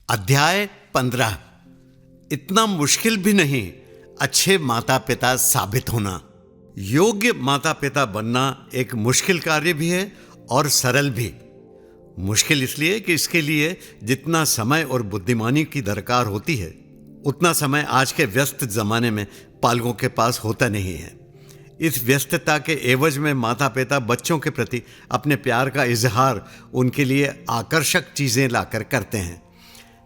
अध्याय 15। इतना मुश्किल भी नहीं अच्छे माता पिता साबित होना। योग्य माता पिता बनना एक मुश्किल कार्य भी है और सरल भी। मुश्किल इसलिए कि इसके लिए जितना समय और बुद्धिमानी की दरकार होती है उतना समय आज के व्यस्त जमाने में पालकों के पास होता नहीं है। इस व्यस्तता के एवज में माता पिता बच्चों के प्रति अपने प्यार का इजहार उनके लिए आकर्षक चीज़ें लाकर करते हैं।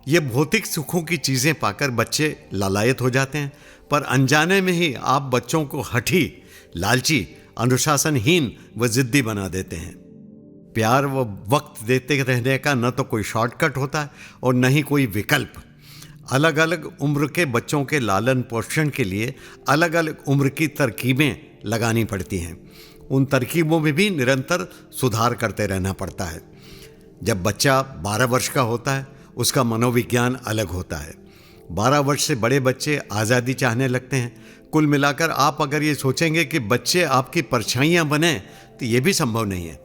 ये भौतिक सुखों की चीज़ें पाकर बच्चे लालायत हो जाते हैं, पर अनजाने में ही आप बच्चों को हठी, लालची, अनुशासनहीन व जिद्दी बना देते हैं। प्यार व वक्त देते रहने का न तो कोई शॉर्टकट होता है और न ही कोई विकल्प। अलग अलग उम्र के बच्चों के लालन पोषण के लिए अलग अलग उम्र की तरकीबें लगानी पड़ती हैं। उन तरकीबों में भी निरंतर सुधार करते रहना पड़ता है। जब बच्चा 12 वर्ष का होता है उसका मनोविज्ञान अलग होता है। 12 वर्ष से बड़े बच्चे आज़ादी चाहने लगते हैं। कुल मिलाकर आप अगर ये सोचेंगे कि बच्चे आपकी परछाइयाँ बने तो ये भी संभव नहीं है।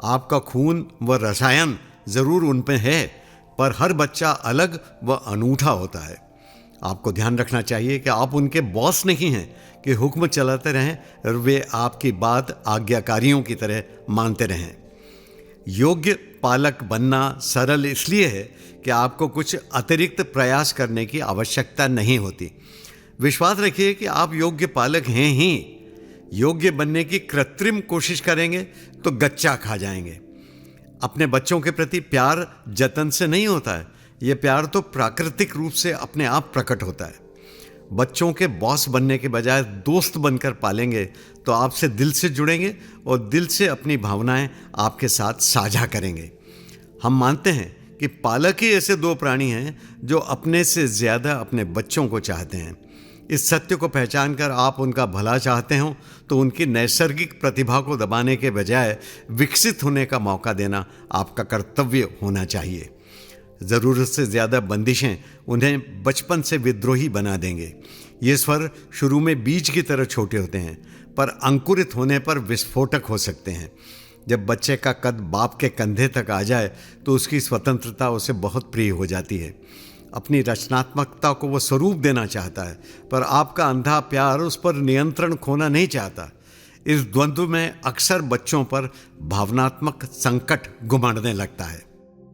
आपका खून व रसायन ज़रूर उन पे है, पर हर बच्चा अलग व अनूठा होता है। आपको ध्यान रखना चाहिए कि आप उनके बॉस नहीं हैं कि हुक्म चलाते रहें और वे आपकी बात आज्ञाकारियों की तरह मानते रहें। योग्य पालक बनना सरल इसलिए है कि आपको कुछ अतिरिक्त प्रयास करने की आवश्यकता नहीं होती। विश्वास रखिए कि आप योग्य पालक हैं ही। योग्य बनने की कृत्रिम कोशिश करेंगे तो गच्चा खा जाएंगे। अपने बच्चों के प्रति प्यार जतन से नहीं होता है, ये प्यार तो प्राकृतिक रूप से अपने आप प्रकट होता है। बच्चों के बॉस बनने के बजाय दोस्त बनकर पालेंगे तो आपसे दिल से जुड़ेंगे और दिल से अपनी भावनाएं आपके साथ साझा करेंगे। हम मानते हैं कि पालक ही ऐसे दो प्राणी हैं जो अपने से ज़्यादा अपने बच्चों को चाहते हैं। इस सत्य को पहचान कर आप उनका भला चाहते हो तो उनकी नैसर्गिक प्रतिभा को दबाने के बजाय विकसित होने का मौका देना आपका कर्तव्य होना चाहिए। ज़रूरत से ज़्यादा बंदिशें उन्हें बचपन से विद्रोही बना देंगे। ये स्वर शुरू में बीज की तरह छोटे होते हैं, पर अंकुरित होने पर विस्फोटक हो सकते हैं। जब बच्चे का कद बाप के कंधे तक आ जाए तो उसकी स्वतंत्रता उसे बहुत प्रिय हो जाती है। अपनी रचनात्मकता को वो स्वरूप देना चाहता है, पर आपका अंधा प्यार उस पर नियंत्रण खोना नहीं चाहता। इस द्वंद्व में अक्सर बच्चों पर भावनात्मक संकट घुमाने लगता है।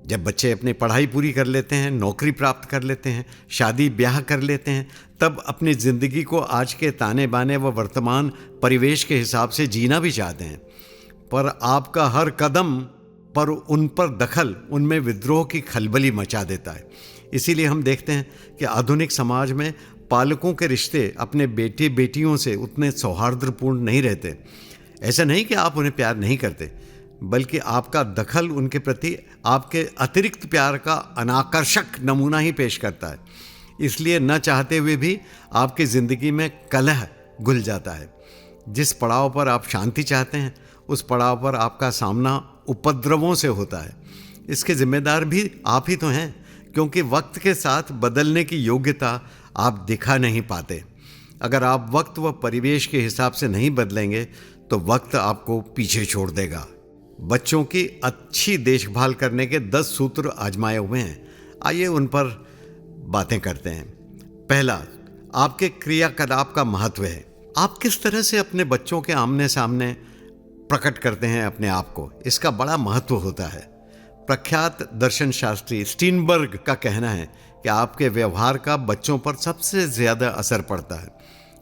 जब बच्चे अपनी पढ़ाई पूरी कर लेते हैं, नौकरी प्राप्त कर लेते हैं, शादी ब्याह कर लेते हैं, तब अपनी ज़िंदगी को आज के ताने बाने व वर्तमान परिवेश के हिसाब से जीना भी चाहते हैं, पर आपका हर कदम पर उन पर दखल उनमें विद्रोह की खलबली मचा देता है। इसीलिए हम देखते हैं कि आधुनिक समाज में पालकों के रिश्ते अपने बेटे बेटियों से उतने सौहार्दपूर्ण नहीं रहते। ऐसा नहीं कि आप उन्हें प्यार नहीं करते, बल्कि आपका दखल उनके प्रति आपके अतिरिक्त प्यार का अनाकर्षक नमूना ही पेश करता है। इसलिए न चाहते हुए भी आपकी ज़िंदगी में कलह घुल जाता है। जिस पड़ाव पर आप शांति चाहते हैं उस पड़ाव पर आपका सामना उपद्रवों से होता है। इसके जिम्मेदार भी आप ही तो हैं, क्योंकि वक्त के साथ बदलने की योग्यता आप दिखा नहीं पाते। अगर आप वक्त व परिवेश के हिसाब से नहीं बदलेंगे तो वक्त आपको पीछे छोड़ देगा। बच्चों की अच्छी देखभाल करने के 10 सूत्र आजमाए हुए हैं। आइए उन पर बातें करते हैं। पहला, आपके क्रियाकलाप का महत्व है। आप किस तरह से अपने बच्चों के आमने सामने प्रकट करते हैं अपने आप को, इसका बड़ा महत्व होता है। प्रख्यात दर्शन शास्त्री स्टीनबर्ग का कहना है कि आपके व्यवहार का बच्चों पर सबसे ज़्यादा असर पड़ता है।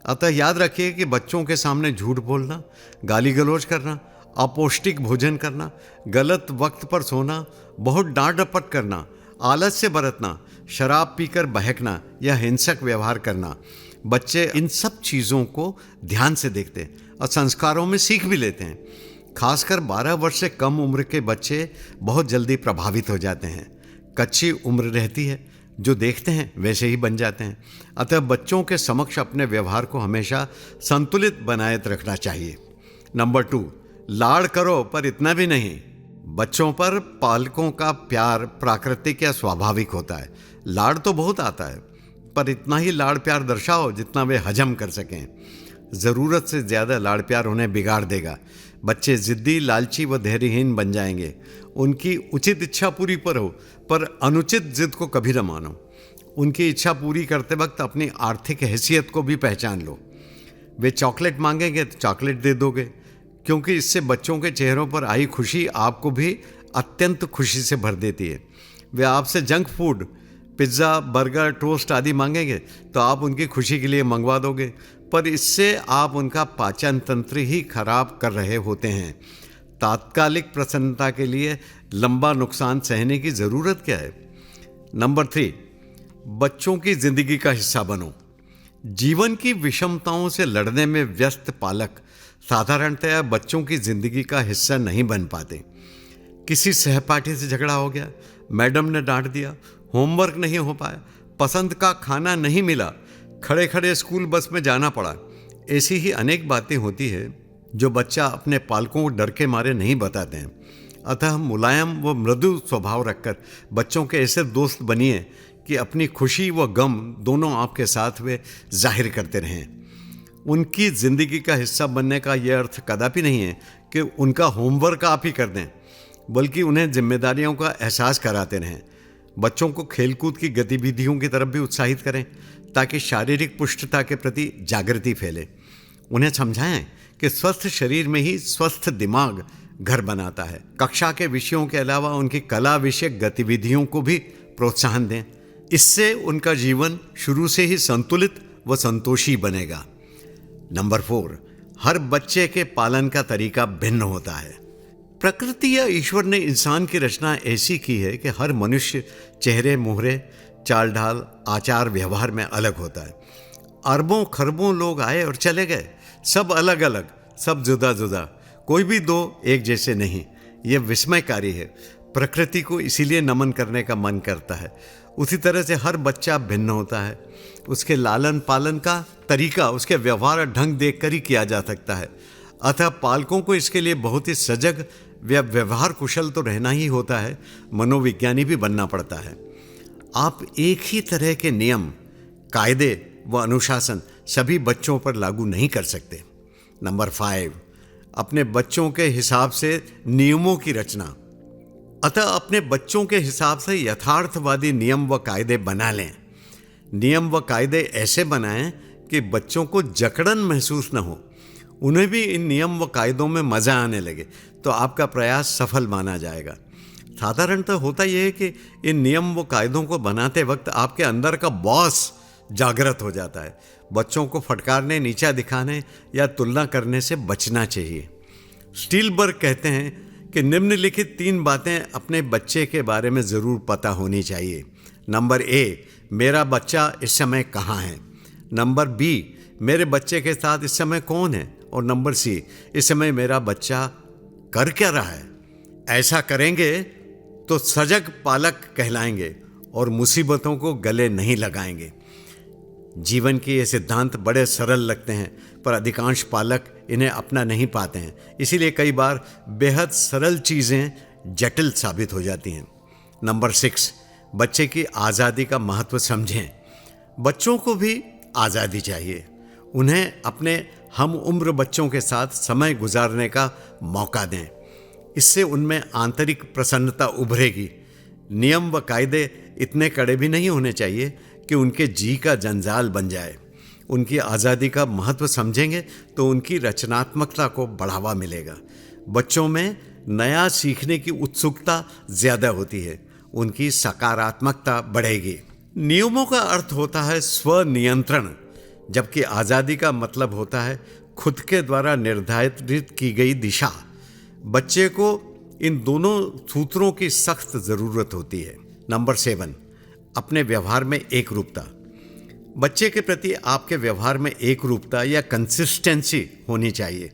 अतः याद रखिए कि बच्चों के सामने झूठ बोलना, गाली गलौज करना, अपौष्टिक भोजन करना, गलत वक्त पर सोना, बहुत डांट डपट करना, आलस्य बरतना, शराब पीकर बहकना या हिंसक व्यवहार करना, बच्चे इन सब चीज़ों को ध्यान से देखते हैं और संस्कारों में सीख भी लेते हैं। खासकर 12 वर्ष से कम उम्र के बच्चे बहुत जल्दी प्रभावित हो जाते हैं। कच्ची उम्र रहती है, जो देखते हैं वैसे ही बन जाते हैं। अतः बच्चों के समक्ष अपने व्यवहार को हमेशा संतुलित बनाए रखना चाहिए। नंबर 2, लाड़ करो पर इतना भी नहीं। बच्चों पर पालकों का प्यार प्राकृतिक या स्वाभाविक होता है। लाड़ तो बहुत आता है, पर इतना ही लाड़ प्यार दर्शाओ जितना वे हजम कर सकें। ज़रूरत से ज़्यादा लाड़ प्यार उन्हें बिगाड़ देगा। बच्चे जिद्दी, लालची व धैर्यहीन बन जाएंगे। उनकी उचित इच्छा पूरी करो, पर अनुचित जिद को कभी न मानो। उनकी इच्छा पूरी करते वक्त अपनी आर्थिक हैसियत को भी पहचान लो। वे चॉकलेट मांगेंगे तो चॉकलेट दे दोगे, क्योंकि इससे बच्चों के चेहरों पर आई खुशी आपको भी अत्यंत खुशी से भर देती है। वे आपसे junk food, pizza, burger, toast आदि मांगेंगे तो आप उनकी खुशी के लिए मंगवा दोगे, पर इससे आप उनका पाचन तंत्र ही खराब कर रहे होते हैं। तात्कालिक प्रसन्नता के लिए लंबा नुकसान सहने की ज़रूरत क्या है? नंबर 3, बच्चों की जिंदगी का हिस्सा बनो। जीवन की विषमताओं से लड़ने में व्यस्त पालक साधारणतया बच्चों की जिंदगी का हिस्सा नहीं बन पाते। किसी सहपाठी से झगड़ा हो गया, मैडम ने डांट दिया, होमवर्क नहीं हो पाया, पसंद का खाना नहीं मिला, खड़े खड़े स्कूल बस में जाना पड़ा। ऐसी ही अनेक बातें होती है जो बच्चा अपने पालकों को डर के मारे नहीं बताते हैं। अतः मुलायम व मृदु स्वभाव रखकर बच्चों के ऐसे दोस्त बनिए कि अपनी खुशी व गम दोनों आपके साथ वे जाहिर करते रहें। उनकी ज़िंदगी का हिस्सा बनने का यह अर्थ कदापि नहीं है कि उनका होमवर्क आप ही कर दें, बल्कि उन्हें जिम्मेदारियों का एहसास कराते रहें। बच्चों को खेलकूद की गतिविधियों की तरफ भी उत्साहित करें ताकि शारीरिक पुष्टता के प्रति जागृति फैले। उन्हें समझाएं कि स्वस्थ शरीर में ही स्वस्थ दिमाग घर बनाता है। कक्षा के विषयों के अलावा उनकी कला विषयक गतिविधियों को भी प्रोत्साहन दें। इससे उनका जीवन शुरू से ही संतुलित व संतोषी बनेगा। नंबर 4, हर बच्चे के पालन का तरीका भिन्न होता है। प्रकृति या ईश्वर ने इंसान की रचना ऐसी की है कि हर मनुष्य चेहरे मोहरे, चाल ढाल, आचार व्यवहार में अलग होता है। अरबों खरबों लोग आए और चले गए, सब अलग अलग, सब जुदा जुदा, कोई भी दो एक जैसे नहीं। यह विस्मयकारी है। प्रकृति को इसीलिए नमन करने का मन करता है। उसी तरह से हर बच्चा भिन्न होता है। उसके लालन पालन का तरीका उसके व्यवहार ढंग देखकर ही किया जा सकता है। अतः पालकों को इसके लिए बहुत ही सजग व व्यवहार कुशल तो रहना ही होता है, मनोविज्ञानी भी बनना पड़ता है। आप एक ही तरह के नियम, कायदे व अनुशासन सभी बच्चों पर लागू नहीं कर सकते। नंबर 5, अपने बच्चों के हिसाब से नियमों की रचना। अतः अपने बच्चों के हिसाब से यथार्थवादी नियम व कायदे बना लें। नियम व कायदे ऐसे बनाएं कि बच्चों को जकड़न महसूस न हो, उन्हें भी इन नियम व कायदों में मज़ा आने लगे, तो आपका प्रयास सफल माना जाएगा। साधारणतः होता यह है कि इन नियम व कायदों को बनाते वक्त आपके अंदर का बॉस जागृत हो जाता है। बच्चों को फटकारने, नीचा दिखाने या तुलना करने से बचना चाहिए। स्टीलबर्ग कहते हैं कि निम्नलिखित 3 बातें अपने बच्चे के बारे में ज़रूर पता होनी चाहिए। नंबर A, मेरा बच्चा इस समय कहाँ है। नंबर B, मेरे बच्चे के साथ इस समय कौन है। और नंबर C, इस समय मेरा बच्चा कर क्या रहा है। ऐसा करेंगे तो सजग पालक कहलाएंगे और मुसीबतों को गले नहीं लगाएंगे। जीवन के ये सिद्धांत बड़े सरल लगते हैं, पर अधिकांश पालक इन्हें अपना नहीं पाते हैं। इसीलिए कई बार बेहद सरल चीज़ें जटिल साबित हो जाती हैं। नंबर 6, बच्चे की आज़ादी का महत्व समझें। बच्चों को भी आज़ादी चाहिए। उन्हें अपने हम उम्र बच्चों के साथ समय गुजारने का मौका दें। इससे उनमें आंतरिक प्रसन्नता उभरेगी। नियम व कायदे इतने कड़े भी नहीं होने चाहिए कि उनके जी का जंजाल बन जाए। उनकी आज़ादी का महत्व समझेंगे तो उनकी रचनात्मकता को बढ़ावा मिलेगा। बच्चों में नया सीखने की उत्सुकता ज़्यादा होती है, उनकी सकारात्मकता बढ़ेगी। नियमों का अर्थ होता है स्वनियंत्रण, जबकि आज़ादी का मतलब होता है खुद के द्वारा निर्धारित की गई दिशा। बच्चे को इन दोनों सूत्रों की सख्त ज़रूरत होती है। नंबर 7, अपने व्यवहार में एक रूपता। बच्चे के प्रति आपके व्यवहार में एक रूपता या कंसिस्टेंसी होनी चाहिए।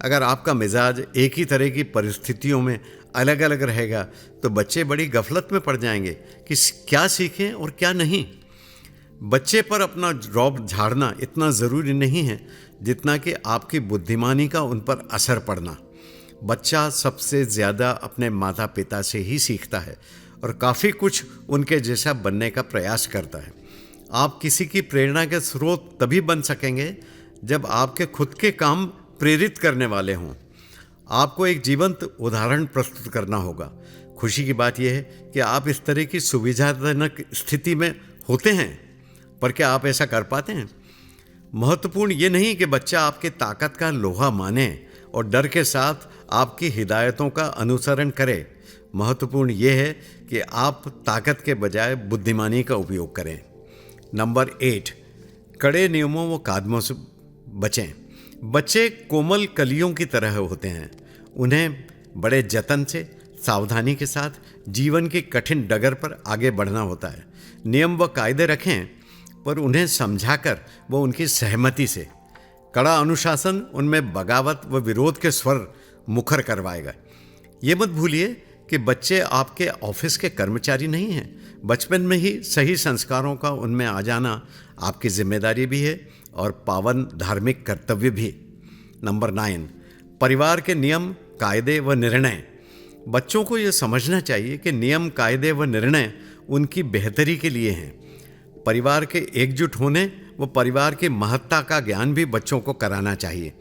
अगर आपका मिजाज एक ही तरह की परिस्थितियों में अलग अलग रहेगा तो बच्चे बड़ी गफलत में पड़ जाएंगे कि क्या सीखें और क्या नहीं। बच्चे पर अपना रौब झाड़ना इतना ज़रूरी नहीं है जितना कि आपकी बुद्धिमानी का उन पर असर पड़ना। बच्चा सबसे ज़्यादा अपने माता पिता से ही सीखता है और काफ़ी कुछ उनके जैसा बनने का प्रयास करता है। आप किसी की प्रेरणा के स्रोत तभी बन सकेंगे जब आपके खुद के काम प्रेरित करने वाले हों। आपको एक जीवंत उदाहरण प्रस्तुत करना होगा। खुशी की बात यह है कि आप इस तरह की सुविधाजनक स्थिति में होते हैं, पर क्या आप ऐसा कर पाते हैं? महत्वपूर्ण ये नहीं कि बच्चा आपकी ताकत का लोहा माने और डर के साथ आपकी हिदायतों का अनुसरण करे। महत्वपूर्ण ये है कि आप ताकत के बजाय बुद्धिमानी का उपयोग करें। नंबर 8, कड़े नियमों व कदमों से बचें। बच्चे कोमल कलियों की तरह होते हैं। उन्हें बड़े जतन से, सावधानी के साथ जीवन की कठिन डगर पर आगे बढ़ना होता है। नियम व कायदे रखें, पर उन्हें समझाकर व उनकी सहमति से। कड़ा अनुशासन उनमें बगावत व विरोध के स्वर मुखर करवाएगा। ये मत भूलिए कि बच्चे आपके ऑफिस के कर्मचारी नहीं हैं। बचपन में ही सही संस्कारों का उनमें आ जाना आपकी जिम्मेदारी भी है और पावन धार्मिक कर्तव्य भी। नंबर 9, परिवार के नियम, कायदे व निर्णय। बच्चों को यह समझना चाहिए कि नियम, कायदे व निर्णय उनकी बेहतरी के लिए हैं। परिवार के एकजुट होने व परिवार की महत्ता का ज्ञान भी बच्चों को कराना चाहिए।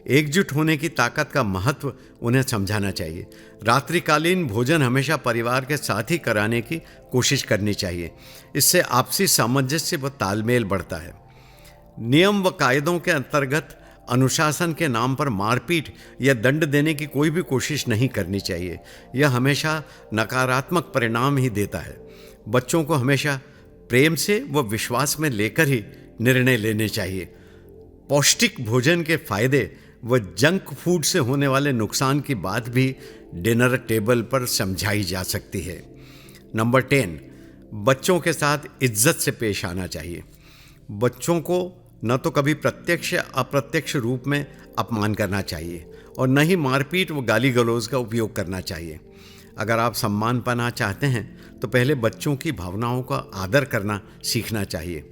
एकजुट होने की ताकत का महत्व उन्हें समझाना चाहिए। रात्रिकालीन भोजन हमेशा परिवार के साथ ही कराने की कोशिश करनी चाहिए। इससे आपसी सामंजस्य व तालमेल बढ़ता है। नियम व कायदों के अंतर्गत अनुशासन के नाम पर मारपीट या दंड देने की कोई भी कोशिश नहीं करनी चाहिए। यह हमेशा नकारात्मक परिणाम ही देता है। बच्चों को हमेशा प्रेम से व विश्वास में लेकर ही निर्णय लेने चाहिए। पौष्टिक भोजन के फायदे व जंक फूड से होने वाले नुकसान की बात भी डिनर टेबल पर समझाई जा सकती है। नंबर 10, बच्चों के साथ इज्जत से पेश आना चाहिए। बच्चों को न तो कभी प्रत्यक्ष या अप्रत्यक्ष रूप में अपमान करना चाहिए और न ही मारपीट व गाली गलौज का उपयोग करना चाहिए। अगर आप सम्मान पाना चाहते हैं तो पहले बच्चों की भावनाओं का आदर करना सीखना चाहिए।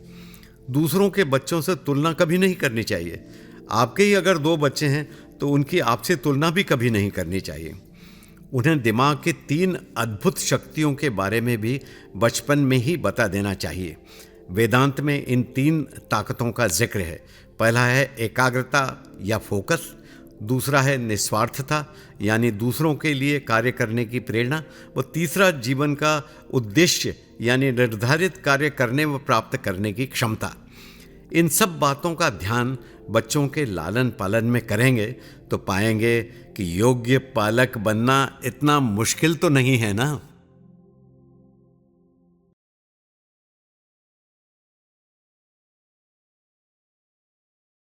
दूसरों के बच्चों से तुलना कभी नहीं करनी चाहिए। आपके ही अगर 2 बच्चे हैं तो उनकी आपसे तुलना भी कभी नहीं करनी चाहिए। उन्हें दिमाग की 3 अद्भुत शक्तियों के बारे में भी बचपन में ही बता देना चाहिए। वेदांत में इन 3 ताकतों का जिक्र है। पहला है एकाग्रता या फोकस, दूसरा है निस्वार्थता यानी दूसरों के लिए कार्य करने की प्रेरणा, व तीसरा जीवन का उद्देश्य यानी निर्धारित कार्य करने व प्राप्त करने की क्षमता। इन सब बातों का ध्यान बच्चों के लालन पालन में करेंगे तो पाएंगे कि योग्य पालक बनना इतना मुश्किल तो नहीं है ना।